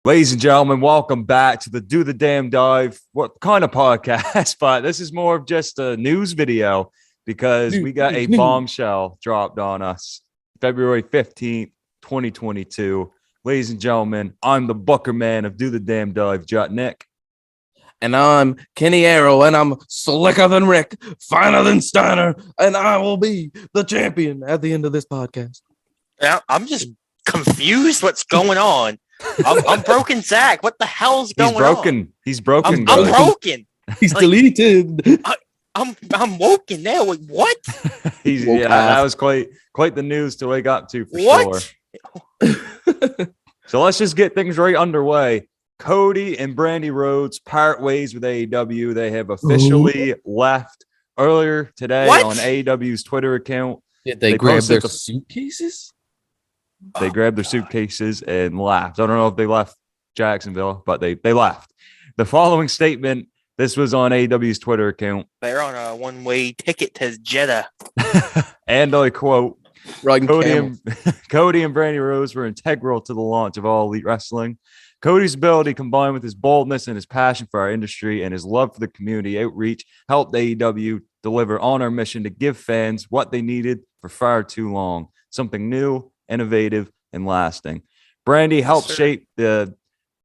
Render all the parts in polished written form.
Ladies and gentlemen, welcome back to the Do the Damn Dive. What kind of podcast? But this is more of just a news video because we got a bombshell dropped on us February 15th, 2022. Ladies and gentlemen, I'm the Booker man of Do the Damn Dive, Jutnick. And I'm Kenny Arrow, and I'm slicker than Rick, finer than Steiner, and I will be the champion at the end of this podcast. Yeah, I'm just confused what's going on. I'm BROKENZack. What the hell's going on? He's broken. I'm broken. He's deleted. I'm woken now. Like, what? That was quite the news to wake up to for sure. So let's just get things right underway. Cody and Brandi Rhodes part ways with AEW. They have officially left earlier today on AEW's Twitter account. Did they grab their suitcases? They grabbed their suitcases and left. I don't know if they left Jacksonville, but they left. The following statement, this was on AEW's Twitter account. They're on a one-way ticket to Jeddah. And I quote, Cody and Brandi Rhodes were integral to the launch of All Elite Wrestling. Cody's ability, combined with his boldness and his passion for our industry and his love for the community outreach, helped AEW deliver on our mission to give fans what they needed for far too long. Something new, innovative, and lasting. Brandi helped us shape the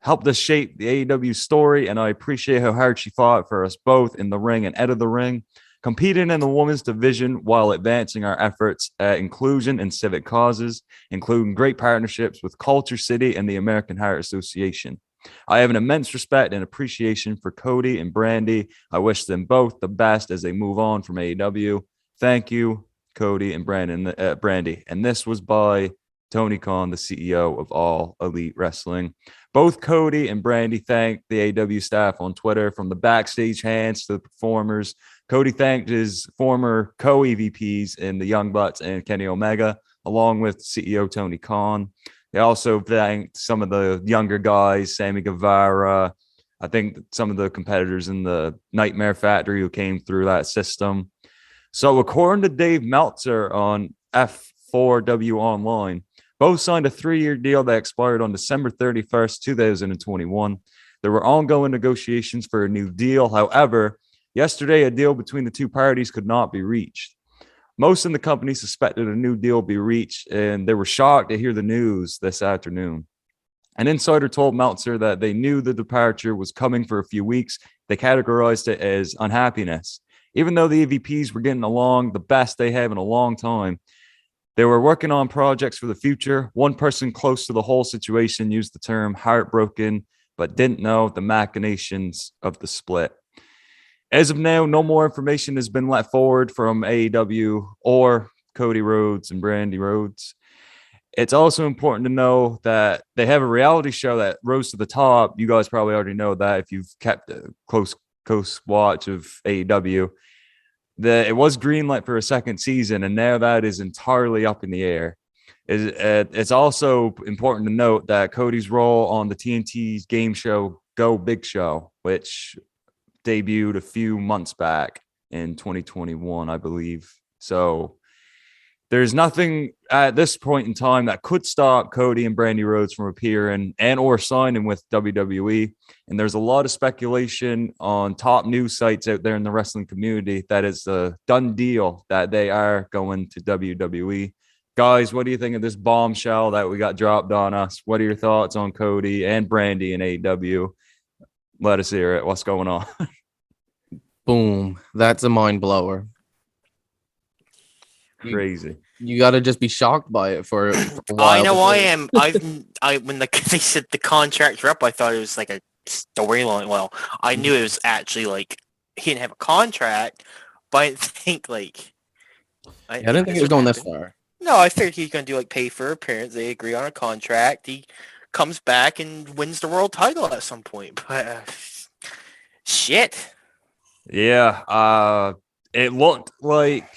AEW story, and I appreciate how hard she fought for us both in the ring and out of the ring, competing in the women's division while advancing our efforts at inclusion and civic causes, including great partnerships with Culture City and the American Heart Association. I have an immense respect and appreciation for Cody and Brandi. I wish them both the best as they move on from AEW. Thank you, Cody and Brandi. And this was by Tony Khan, the CEO of All Elite Wrestling. Both Cody and Brandi thanked the AEW staff on Twitter, from the backstage hands to the performers. Cody thanked his former co-EVPs in the Young Bucks and Kenny Omega, along with CEO Tony Khan. They also thanked some of the younger guys, Sammy Guevara, I think some of the competitors in the Nightmare Factory who came through that system. So according to Dave Meltzer on F4W Online, both signed a 3-year deal that expired on December 31st, 2021. There were ongoing negotiations for a new deal. However, yesterday, a deal between the two parties could not be reached. Most in the company suspected a new deal be reached, and they were shocked to hear the news this afternoon. An insider told Meltzer that they knew the departure was coming for a few weeks. They categorized it as unhappiness. Even though the EVPs were getting along the best they have in a long time, they were working on projects for the future. One person close to the whole situation used the term heartbroken, but didn't know the machinations of the split. As of now, no more information has been let forward from AEW or Cody Rhodes and Brandi Rhodes. It's also important to know that they have a reality show that rose to the top. You guys probably already know that if you've kept a close watch of AEW. It was greenlit for a second season, and now that is entirely up in the air. It's also important to note that Cody's role on the TNT's game show Go Big Show, which debuted a few months back in 2021, I believe. So there's nothing at this point in time that could stop Cody and Brandi Rhodes from appearing and or signing with WWE. And there's a lot of speculation on top news sites out there in the wrestling community that it's a done deal that they are going to WWE. Guys, what do you think of this bombshell that we got dropped on us? What are your thoughts on Cody and Brandi and AEW? Let us hear it. What's going on? Boom. That's a mind blower. Crazy. You got to just be shocked by it for a while. I know I am. When they said the contracts were up, I thought it was like a storyline. Well, I knew it was actually like he didn't have a contract, but I didn't think like. I didn't think it was going this far. No, I figured he's gonna do like pay for appearance. They agree on a contract. He comes back and wins the world title at some point. But shit. Yeah. It looked like.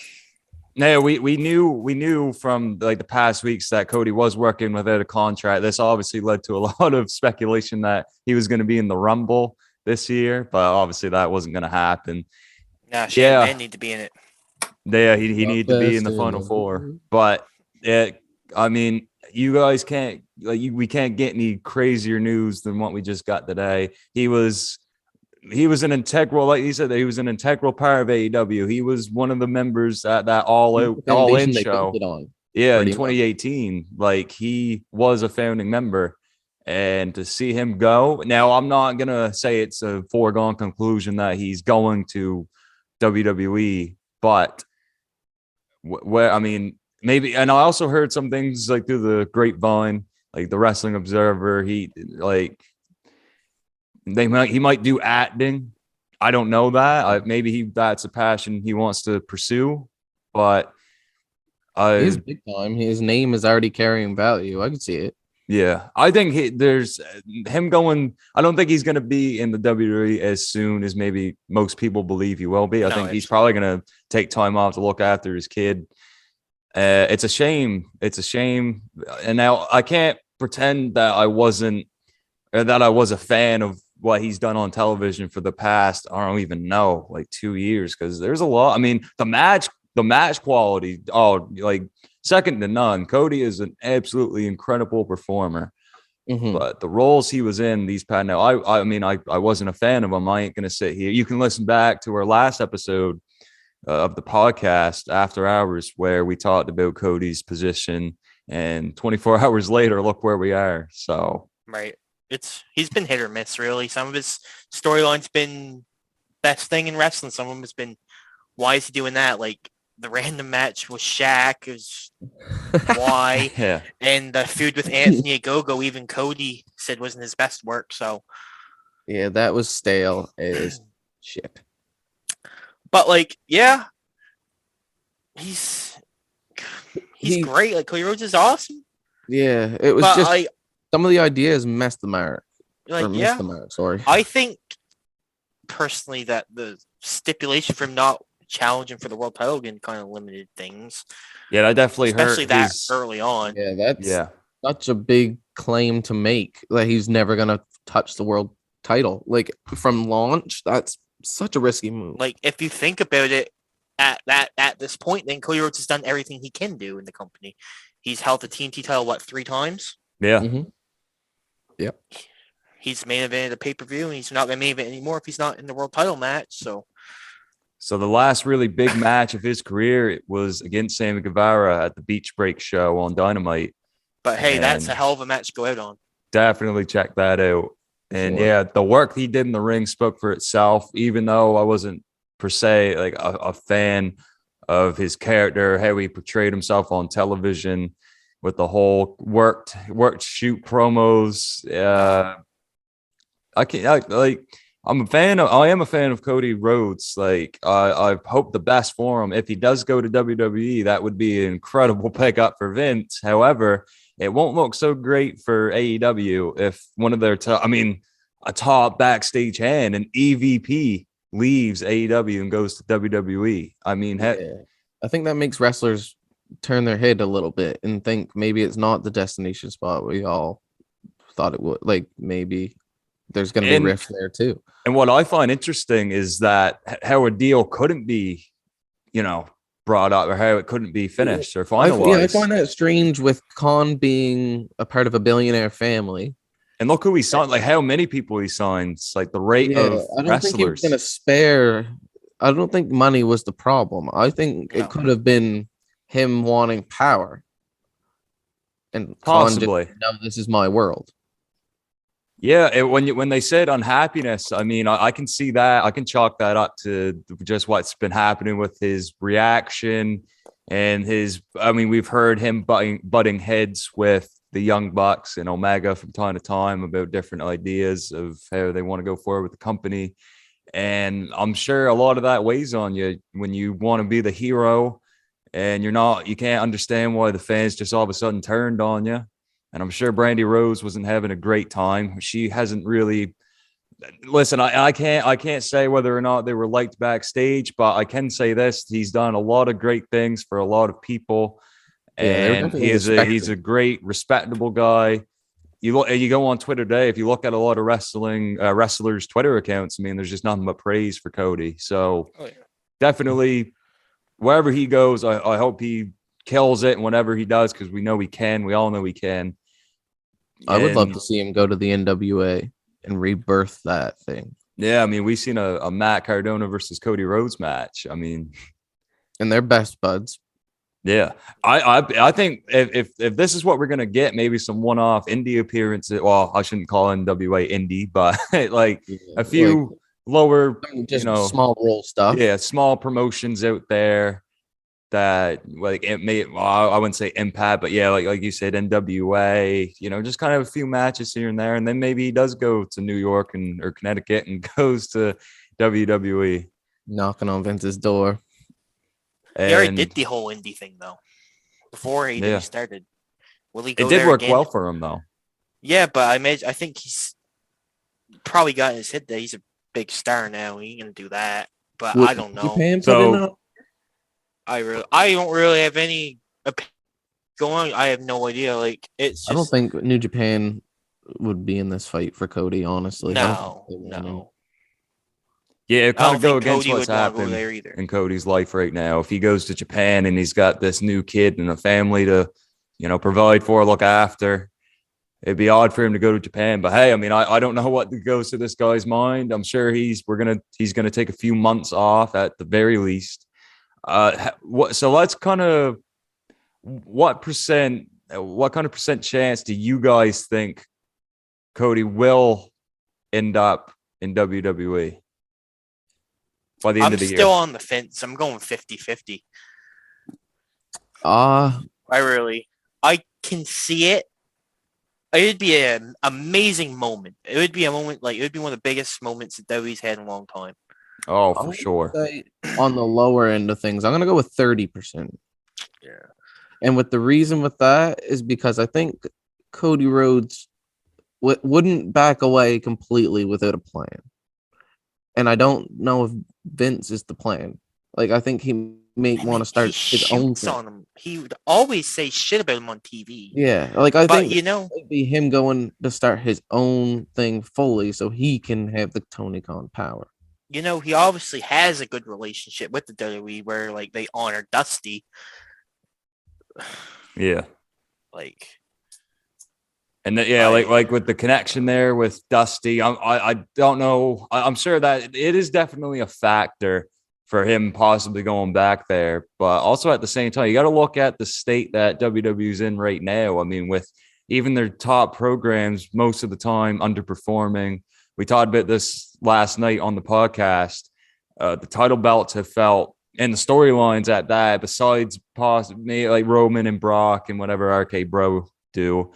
No, we knew from like the past weeks that Cody was working without a contract. This obviously led to a lot of speculation that he was going to be in the Rumble this year, but obviously that wasn't going to happen. Nah, man need to be in it. Yeah, he needed to be in the Final Four. But you guys can't we can't get any crazier news than what we just got today. He was an integral, like he said, that he was an integral part of AEW. He was one of the members at that all in show. Yeah, in 2018, like he was a founding member, and to see him go now, I'm not gonna say it's a foregone conclusion that he's going to WWE, but where I mean, maybe. And I also heard some things like through the grapevine, like the Wrestling Observer. He might do acting. I don't know that. Maybe that's a passion he wants to pursue, but. He's big time. His name is already carrying value. I can see it. Yeah, I think there's him going. I don't think he's going to be in the WWE as soon as maybe most people believe he will be. I think he's probably going to take time off to look after his kid. It's a shame. It's a shame. And now I can't pretend that I was a fan of what he's done on television for the past, I don't even know, like 2 years, because there's a lot. I mean, the match quality, like second to none. Cody is an absolutely incredible performer. But the roles he was in these past, now I mean I wasn't a fan of him. I ain't gonna sit here. You can listen back to our last episode of the podcast, After Hours, where we talked about Cody's position, and 24 hours later, look where we are. So right, he's been hit or miss, really. Some of his storylines been best thing in wrestling. Some of them has been, why is he doing that? Like the random match with Shaq is why. Yeah. And the feud with Anthony Ogogo, even Cody said wasn't his best work. So yeah, that was stale as shit. But like, yeah, he's great. Like Cody Rhodes is awesome. Yeah, it was just some of the ideas messed the mark. Like, Sorry. I think personally that the stipulation for him not challenging for the world title again kind of limited things. Yeah, I definitely especially that early on. Yeah, that's such a big claim to make that he's never gonna touch the world title. Like from launch, that's such a risky move. Like if you think about it, at this point, then Cody Rhodes has done everything he can do in the company. He's held the TNT title 3 times? Yeah. Yep. He's main evented a pay-per-view, and he's not going to main event anymore if he's not in the world title match. So the last really big match of his career, it was against Sammy Guevara at the Beach Break show on Dynamite. But hey, that's a hell of a match to go out on. Definitely check that out. And yeah, the work he did in the ring spoke for itself, even though I wasn't per se like a fan of his character, how he portrayed himself on television with the whole worked shoot promos. I am a fan of Cody Rhodes. Like I hope the best for him. If he does go to WWE, that would be an incredible pickup for Vince. However, it won't look so great for AEW if one of their a top backstage hand, an EVP, leaves AEW and goes to WWE. I mean, I think that makes wrestlers turn their head a little bit and think maybe it's not the destination spot we all thought it would. Like maybe there's going to be rift there too. And what I find interesting is that how a deal couldn't be, brought up, or how it couldn't be finished or finalized. I find that strange with Khan being a part of a billionaire family. And look who he signed, like how many people he signs, like the rate of wrestlers. I don't think he was going to spare. I don't think money was the problem. I think it could have been him wanting power. And possibly. No, this is my world. Yeah, when they said unhappiness, I mean, I can see that. I can chalk that up to just what's been happening with his reaction and his. I mean, we've heard him butting heads with the Young Bucks and Omega from time to time about different ideas of how they want to go forward with the company. And I'm sure a lot of that weighs on you when you want to be the hero and you can't understand why the fans just all of a sudden turned on you. And I'm sure Brandi Rhodes wasn't having a great time. She hasn't really. Listen, I can't say whether or not they were liked backstage, but I can say this: he's done a lot of great things for a lot of people, and he's a great, respectable guy. You go on Twitter today. If you look at a lot of wrestlers' Twitter accounts, I mean, there's just nothing but praise for Cody. So definitely, wherever he goes, I hope he kills it. And whatever he does, because we know he can. We all know he can. I would love And, to see him go to the NWA and rebirth that thing. yeah, I mean, we've seen a Matt Cardona versus Cody Rhodes match. I mean, And they're best buds. yeah, I think if this is what we're gonna get, maybe some one-off indie appearances. Well, I shouldn't call NWA indie, but like a few lower, Just small role stuff. yeah, small promotions out there that like it may. Well, I wouldn't say Impact, but yeah, like you said, NWA. Just kind of a few matches here and there, and then maybe he does go to New York or Connecticut and goes to WWE. Knocking on Vince's door. He already did the whole indie thing though. Before he started. Will he go it did there work again? well for him though. Yeah, but I think he's probably got in his head that he's a big star now. He ain't gonna do that. But I don't know. I don't really have any opinion going. I have no idea. Like it's just, I don't think New Japan would be in this fight for Cody, honestly. No. Yeah, it kind of go against Cody what's happening either. in Cody's life right now. If he goes to Japan and he's got this new kid and a family to, provide for, look after, it'd be odd for him to go to Japan. But hey, I mean, I don't know what goes to this guy's mind. I'm sure he's gonna take a few months off at the very least. So let's kind of what kind of percent chance do you guys think Cody will end up in WWE by the end of the year? I'm still on the fence. I'm going 50-50. I can see it. It would be an amazing moment. It would be a moment it would be one of the biggest moments that WWE's had in a long time. Oh, for sure. On the lower end of things, I'm gonna go with 30%. Yeah. And with the reason with that is because I think Cody Rhodes wouldn't back away completely without a plan. And I don't know if Vince is the plan. Like, I think he may want to start his own thing. On him. He would always say shit about him on TV. Yeah, like I think it might be him going to start his own thing fully so he can have the Tony Khan power. He obviously has a good relationship with the WWE where they honor Dusty. Yeah. And like with the connection there with Dusty, I don't know. I'm sure that it is definitely a factor for him possibly going back there. But also at the same time, you got to look at the state that WWE's in right now. I mean, with even their top programs most of the time underperforming. We talked about this last night on the podcast. The title belts have felt, and the storylines at that, besides possibly like Roman and Brock and whatever RK Bro do,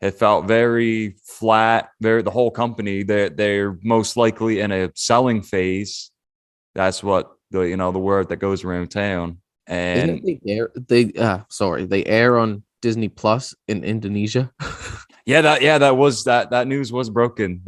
it felt very flat. The whole company, they're most likely in a selling phase. That's what the word that goes around town. And they air on Disney Plus in Indonesia. that news was broken.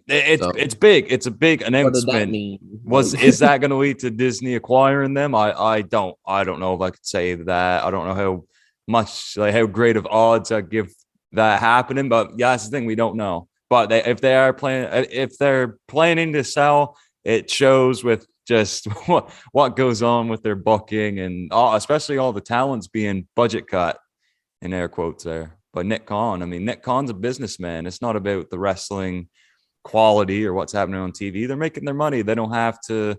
It's big. It's a big announcement. Is that going to lead to Disney acquiring them? I don't know if I could say that. I don't know how much how great of odds I give that happening, but yeah, that's the thing, we don't know. But if they're planning to sell, it shows with just what goes on with their booking and especially all the talents being budget cut in air quotes there. But Nick Khan, I mean, Nick Khan's a businessman. It's not about the wrestling quality or what's happening on TV. They're making their money. They don't have to.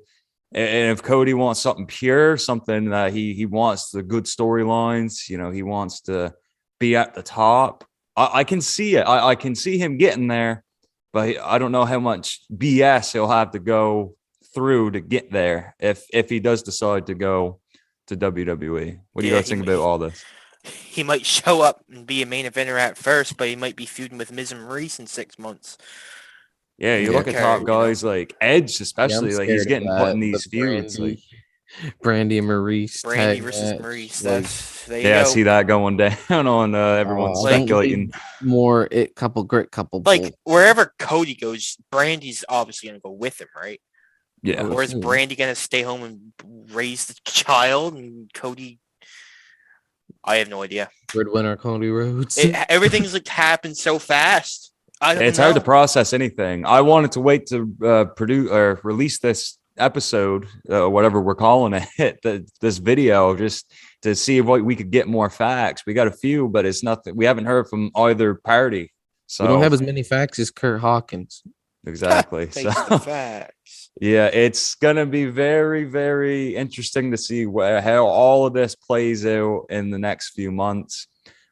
And if Cody wants something pure, something that he wants the good storylines, he wants to be at the top. I can see it. I can see him getting there, but I don't know how much BS he'll have to go through to get there if he does decide to go to WWE. What do you guys think about all this? He might show up and be a main eventer at first, but he might be feuding with Miz and Maurice in 6 months. Yeah, you look at top guys like Edge, especially he's getting put in these feuds. Brandi and Maurice. Brandi versus Maurice. I see that going down on everyone's speculating. More great couple. Wherever Cody goes, Brandi's obviously going to go with him, right? Yeah. Or is Brandi going to stay home and raise the child and Cody? I have no idea. Breadwinner Cody Rhodes. Everything's happened so fast. It's hard to process anything. I wanted to wait to produce or release this episode, whatever we're calling it, this video, just to see if we could get more facts. We got a few, but it's nothing. We haven't heard from either party. So We don't have as many facts as Kurt Hawkins. Exactly. Face So the facts. yeah, it's gonna be very, very interesting to see how all of this plays out in the next few months.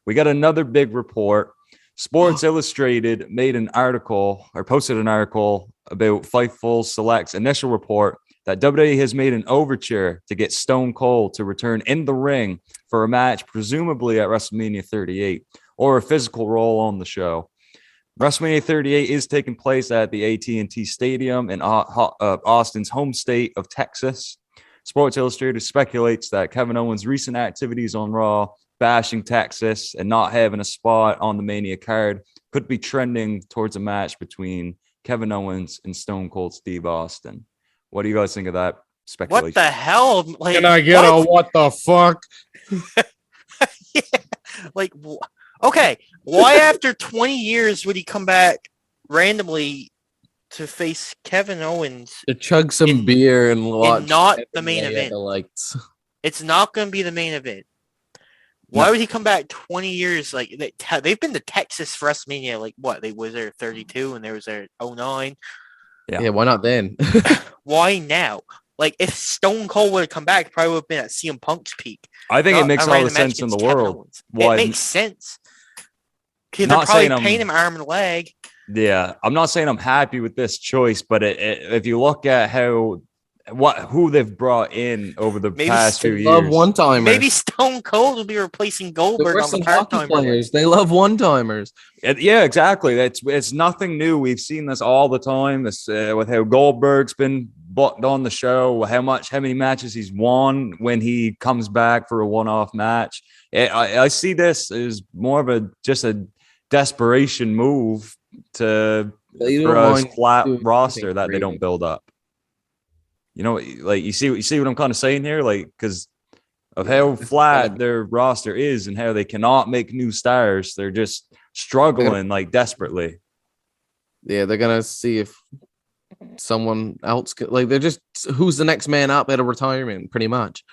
We got another big report. Sports Illustrated made an article or posted an article about Fightful Select's initial report that WWE has made an overture to get Stone Cold to return in the ring for a match, presumably at WrestleMania 38, or a physical role on the show. WrestleMania 38 is taking place at the AT&T Stadium in Austin's home state of Texas. Sports Illustrated speculates that Kevin Owens' recent activities on Raw, bashing Texas and not having a spot on the Mania card, could be trending towards a match between Kevin Owens and Stone Cold Steve Austin. What do you guys think of that speculation? What the hell? Like, Can I get a what the fuck? Yeah. Like, okay, why after 20 years would he come back randomly to face Kevin Owens? To chug some beer and watch not the main event. The lights. It's not going to be the main event. Why would he come back 20 years? Like, they've been to Texas for WrestleMania. Like, what? They was there 32 and there was there 09. Yeah, why not then? Why now? Like, if Stone Cold would have come back, probably would have been at CM Punk's peak. I think it makes all the sense in the world. It makes sense. They're probably paying him arm and leg. Yeah, I'm not saying I'm happy with this choice, but if you look at who they've brought in over the past few years, love one-timers. Maybe Stone Cold will be replacing Goldberg on the part-time players. They love one-timers. Yeah, exactly. It's nothing new. We've seen this all the time. This with how Goldberg's been booked on the show, how many matches he's won when he comes back for a one-off match. I see this as more of a desperation move for a flat roster that they don't build up. You know, like you see what I'm kind of saying here, like because of how flat their roster is and how they cannot make new stars. They're just struggling like desperately. Yeah, they're gonna see if someone else they're just who's the next man up at a retirement, pretty much.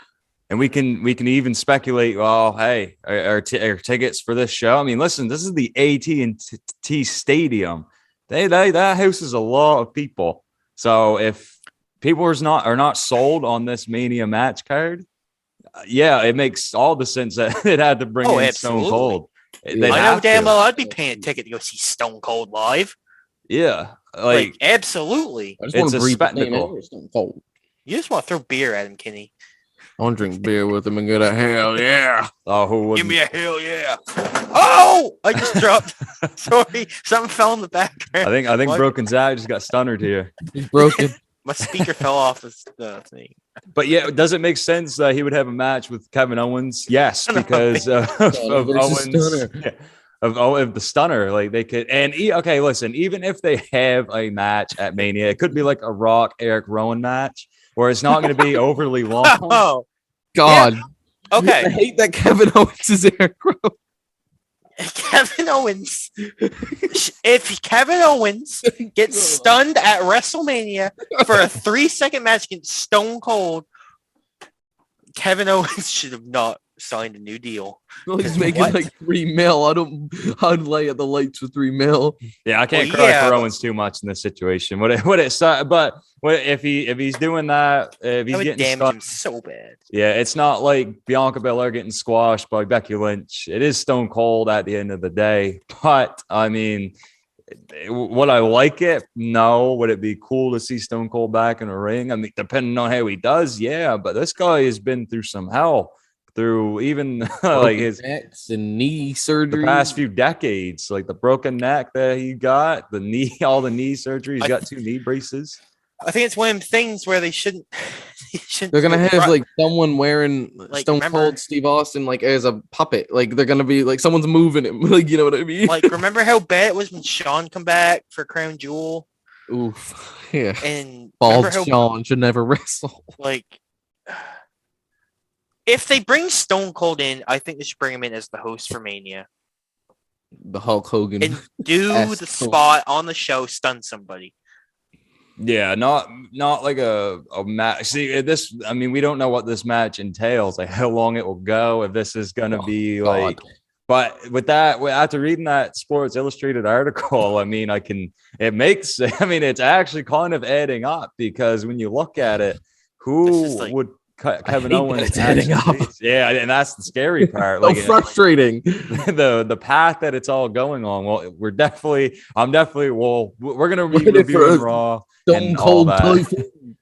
And we can even speculate. Well, hey, our tickets for this show. I mean, listen, this is the AT&T Stadium. That houses a lot of people. So if people are not sold on this Mania match card, yeah, it makes all the sense that it had to bring in absolutely. Stone Cold. I know damn well I'd be paying a ticket to go see Stone Cold live. Yeah, like absolutely. It's a spectacle. You just want to throw beer at him, Kenny. I want to drink beer with him and get a hell yeah. Oh, who would give me a hell yeah? Oh, I just dropped. Sorry, something fell in the background. I think BROKENZack just got stunnered here. He's broken. My speaker fell off the thing. But yeah, does it make sense that he would have a match with Kevin Owens? Yes, because of Owens. Of the stunner, like they could. And okay, listen, even if they have a match at Mania, it could be like a Rock Eric Rowan match where it's not going to be overly long. Oh God. Yeah. Okay. I hate that Kevin Owens is Eric Rowan. Kevin Owens. If Kevin Owens gets stunned at WrestleMania for a 3-second match against Stone Cold, Kevin Owens should have not signed a new deal. Well, he's making like $3 million. I'd lay at the lights for $3 million. Yeah, I can't cry for Owens too much in this situation. But if he's doing that, if he's getting damage him so bad. Yeah, it's not like Bianca Belair getting squashed by Becky Lynch. It is Stone Cold at the end of the day. But I mean, would I like it? No. Would it be cool to see Stone Cold back in a ring? I mean, depending on how he does, yeah. But this guy has been through some hell. Through even like his necks and knee surgery, the past few decades, like the broken neck that he got, all the knee surgery. He's got 2 knee braces. I think it's one of them things where they shouldn't. They're gonna have like someone wearing Stone Cold Steve Austin like as a puppet. Like they're gonna be like someone's moving him. Like you know what I mean? Like remember how bad it was when Shawn come back for Crown Jewel? Oof. Yeah. And bald Shawn should never wrestle. Like. If they bring Stone Cold in, I think they should bring him in as the host for Mania. The Hulk Hogan. And do the spot on the show, stun somebody. Yeah, not like a match. See, this, I mean, we don't know what this match entails, like how long it will go, if this is gonna be like. But with that, after reading that Sports Illustrated article, I mean, it makes, I mean, it's actually kind of adding up, because when you look at it, who like, would Kevin hate Owens that it's adding actually up. face? Yeah, and that's the scary part. So Like frustrating. the path that it's all going on. Well, we're gonna be Ready reviewing for Raw Stone and all Cold that. Typhoon.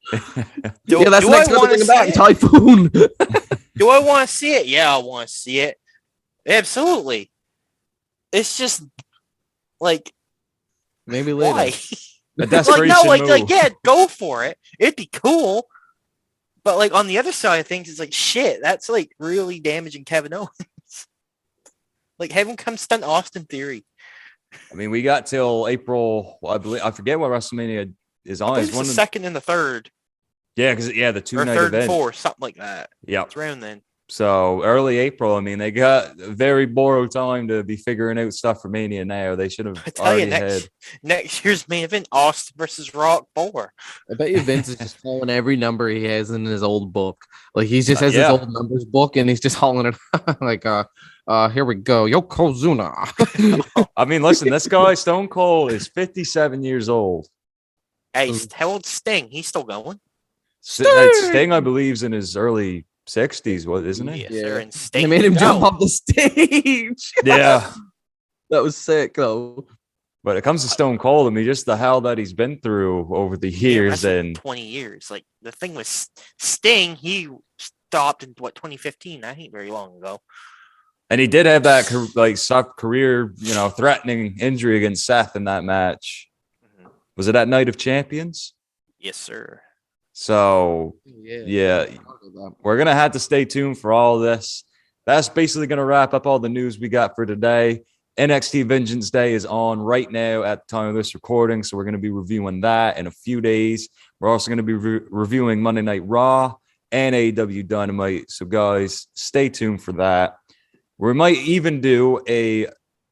Do, Yeah, that's do the next I want thing to about see it? Typhoon. Do I want to see it? Yeah, I want to see it. Absolutely. It's just like, Maybe later. why? A desperation move. Yeah, go for it. It'd be cool. But like on the other side of things, it's like, shit, that's like really damaging Kevin Owens. Like, have him come stunt Austin Theory. I mean, we got till April. Well, I believe, I forget what WrestleMania is on. It's the second and the third, Yeah, because the 2 or night third and event. fourth, something like that. Yeah. It's around then. So early April. I mean, they got a very borrowed time to be figuring out stuff for Mania now. They should have I tell you, already next year's main event, Austin versus Rock 4. I bet you Vince is just hauling every number he has in his old book. Like he just has Yeah. his old numbers book and he's just hauling it like here we go. Yokozuna. I mean, listen, this guy Stone Cold is 57 years old. Hey, how old Sting? He's still going. Sting, I believe, is in his early 60s, isn't he? Yes, sir. And Sting, They made him jump no. off the stage. Yeah. That was sick though. But it comes to Stone Cold, I mean, just the hell that he's been through over the years. And 20 years. Like, the thing with Sting, he stopped in 2015. That ain't very long ago. And he did have that like career, threatening injury against Seth in that match. Mm-hmm. Was it that Night of Champions? Yes, sir. So yeah, we're gonna have to stay tuned for all of this. That's basically gonna wrap up all the news we got for today. NXT Vengeance Day is on right now at the time of this recording, so we're gonna be reviewing that in a few days. We're also gonna be reviewing Monday Night Raw and AEW Dynamite. So guys, stay tuned for that. We might even do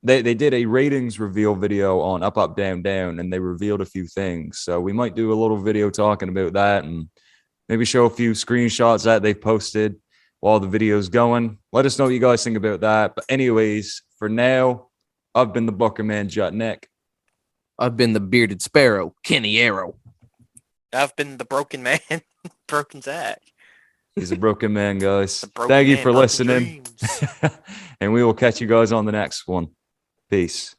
they did a ratings reveal video on Up, Up, Down, Down, and they revealed a few things. So we might do a little video talking about that and maybe show a few screenshots that they've posted while the video's going. Let us know what you guys think about that. But anyways, for now, I've been the Booker Man, Jutnick. I've been the bearded sparrow, Kenny Arrow. I've been the broken man, BROKENZack. He's a broken man, guys. Broken Thank you man, for nothing listening. And we will catch you guys on the next one. Peace.